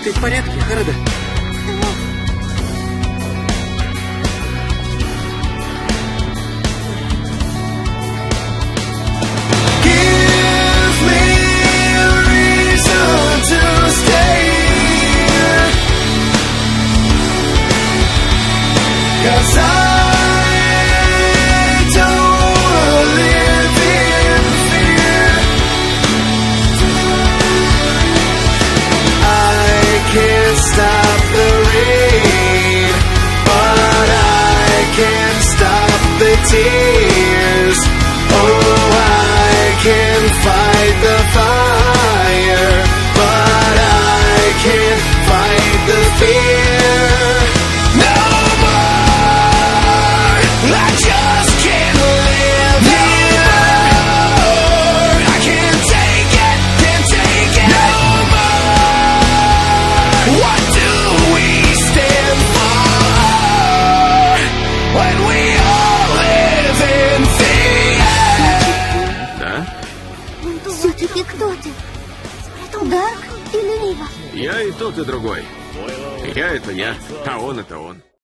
Ты в порядке, Харада? Give me a reason to stay, 'cause I don't wanna live in fear. I can't stop the rain, but I can stop the tears. Oh, I can fight the fire, but I can't fight the fear. No more, I just can't live anymore. I can't take it, can't take it no more. What do we stand for when we all live in fear? Да? Все-таки кто ты? Дарк или Лива? Я и тот, и другой. Я — это я, а он — это он.